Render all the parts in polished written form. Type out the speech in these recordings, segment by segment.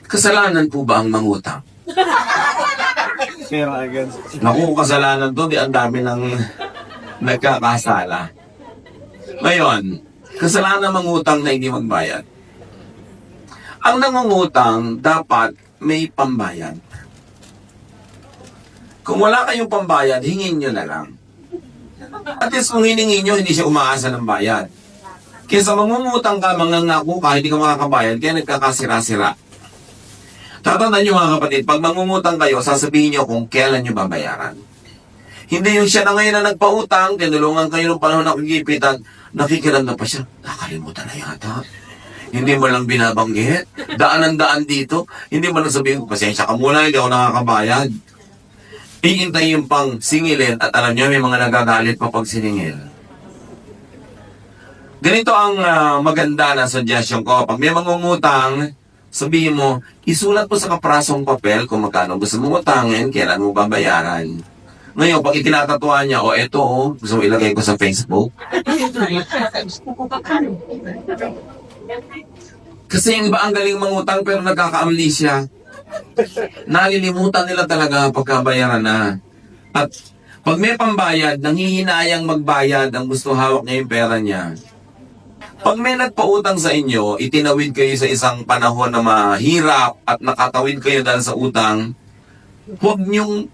Kasalanan po ba ang mangutang? Naku, kasalanan to, di ang dami ng nagkakasala. Ngayon, kasalanan mangutang na hindi magbayad. Ang nangungutang, dapat may pambayad. Kung wala kayong pambayad, hingin nyo na lang. At least kung hiningi nyo, hindi siya umaasa ng bayad. Kesa mangungutang ka, mangangako ka, hindi ka makakabayad, kaya nagkakasira-sira. Tatandaan nyo mga kapatid, pag mangungutang kayo, sasabihin nyo kung kailan nyo babayaran. Hindi yung siya na ngayon na nagpautang, tinulungan kayo ng panahon na kagipitan, nakikiram na pa siya, nakalimutan na yata. Hindi mo lang binabanggit, daan dito, hindi mo lang sabihin, pasensya ka muna, hindi ako nakakabayad. Hihintay yung pang singilin at alam nyo, may mga nagagalit pa pag siningil. Ganito ang maganda na suggestion ko. Pag may mangungutang, sabihin mo, isulat mo sa kaprasong papel kung magkano gusto mong utangin, kailan mo babayaran. Ngayon, pag itinatatuan niya, eto, gusto mo ilagay ko sa Facebook. Kasi yung iba ang galing mangutang pero nagkaka-amnesia. Nalilimutan nila talaga pagkabayaran na. At pag may pambayad, nanghihinayang magbayad ang gusto hawak niya yung pera niya. Pag may nagpautang sa inyo, itinawid kayo sa isang panahon na mahirap at nakatawid kayo dahil sa utang, huwag niyong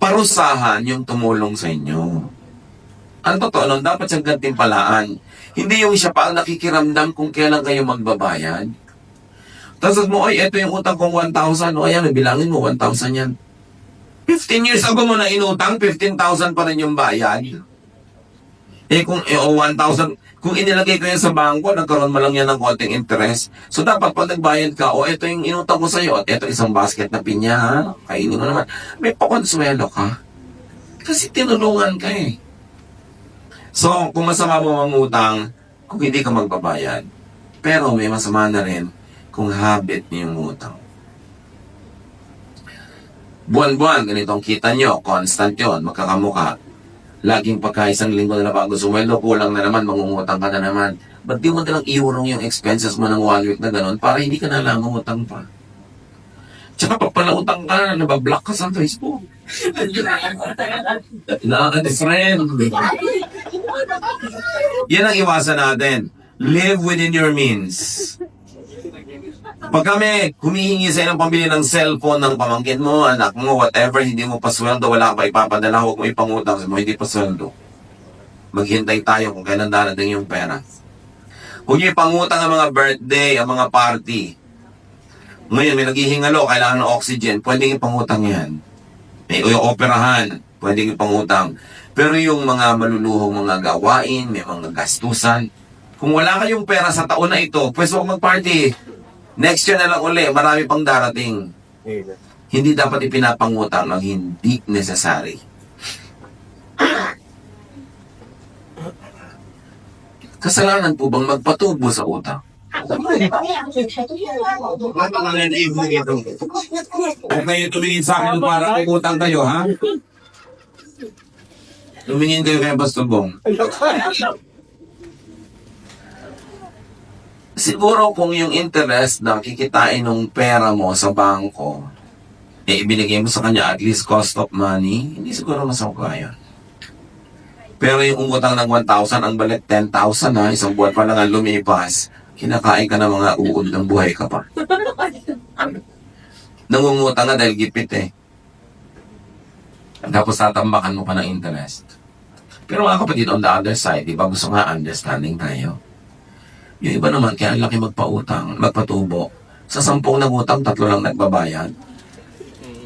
parusahan yung tumulong sa inyo. Ang totoo nun, dapat siyang gantimpalaan. Hindi yung siya pa ang nakikiramdam kung kailan kayo magbabayad. Tapos mo, eto yung utang kong 1,000. O ayan, bilangin mo, 1,000 yan. 15 years ago mo na inutang, 15,000 pa rin yung bayad. Kung 1,000, kung inilagay ko yan sa bangko, nagkaroon mo lang yan ng konting interest. So dapat pag nagbayad ka, eto yung inutang ko sa'yo, at eto isang basket na pinya, ha? Kainin mo naman. May pakonsuelo ka. Kasi tinulungan ka eh. So, kung masama mo ang utang, kung hindi ka magbabayad. Pero may masama na rin kung habit niyo yung utang. Buwan-buwan, ganitong kita nyo, constant yun, magkakamuka. Laging pagka isang linggo na bago sumweldo, kulang na naman, mangungutang ka na naman. Ba't di mo nalang iurong yung expenses mo ng 1 week na gano'n para hindi ka na lang mangutang pa? Tsaka pag palautang ka, nabablock ka sa Facebook. Na-unfriend. Yan ang iwasan natin. Live within your means. Pag kami humihingi sa ng pambili ng cellphone ng pamangkin mo, anak mo, whatever, hindi mo pa sweldo, wala ka pa ipapadala, huwag mo ipangutang mo, hindi pa sweldo. Maghintay tayo kung kailan darating yung pera. Huwag niyo ipangutang ang mga birthday, ang mga party. Ngayon, may naghihingalo, kailangan ng oxygen, pwedeng ipangutang yan. May operahan, pwedeng ipangutang. Pero yung mga maluluhong mga gawain, may mga gastusan, kung wala kayong pera sa taon na ito, pwes huwag mag-party. Next year na lang uli, marami pang darating. Hindi dapat ipinapangutang ang hindi necessary. Kasalanan po bang magpatubo sa utang? Huwag kayo tumingin sa akin para utang kayo, ha? Tumingin kayo kay Pastor Bong. Siguro kung yung interest na kikitain ng pera mo sa bangko, ibinigay mo sa kanya at least cost of money, hindi siguro masangka yun. Pero yung umutang ng 1,000, ang balik 10,000 na, isang buwan pa lang ang lumipas, kinakain ka ng mga uod ng buhay ka pa. Nangungutang nga dahil gipit eh. Tapos tatambakan mo pa ng interest. Pero mga kapatid, on the other side, di ba gusto nga understanding tayo? Yung iba naman, kaya laki magpautang, magpatubo. Sa 10 nangutang, 3 lang nagbabayad.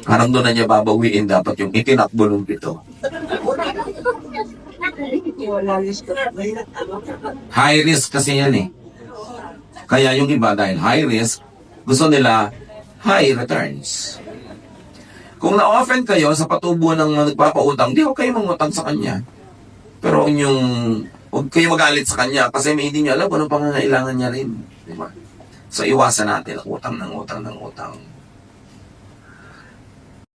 Parang doon na niya babawiin dapat yung itinakbo ng 7. High risk kasi yan eh. Kaya yung iba dahil high risk, gusto nila high returns. Kung na-offend kayo sa patubo ng nagpapautang, di huwag kayo mangutang sa kanya. Pero huwag kayo magalit sa kanya kasi may hindi nyo alam kung anong pangangailangan niya rin. Diba? So iwasan natin ang utang ng utang ng utang.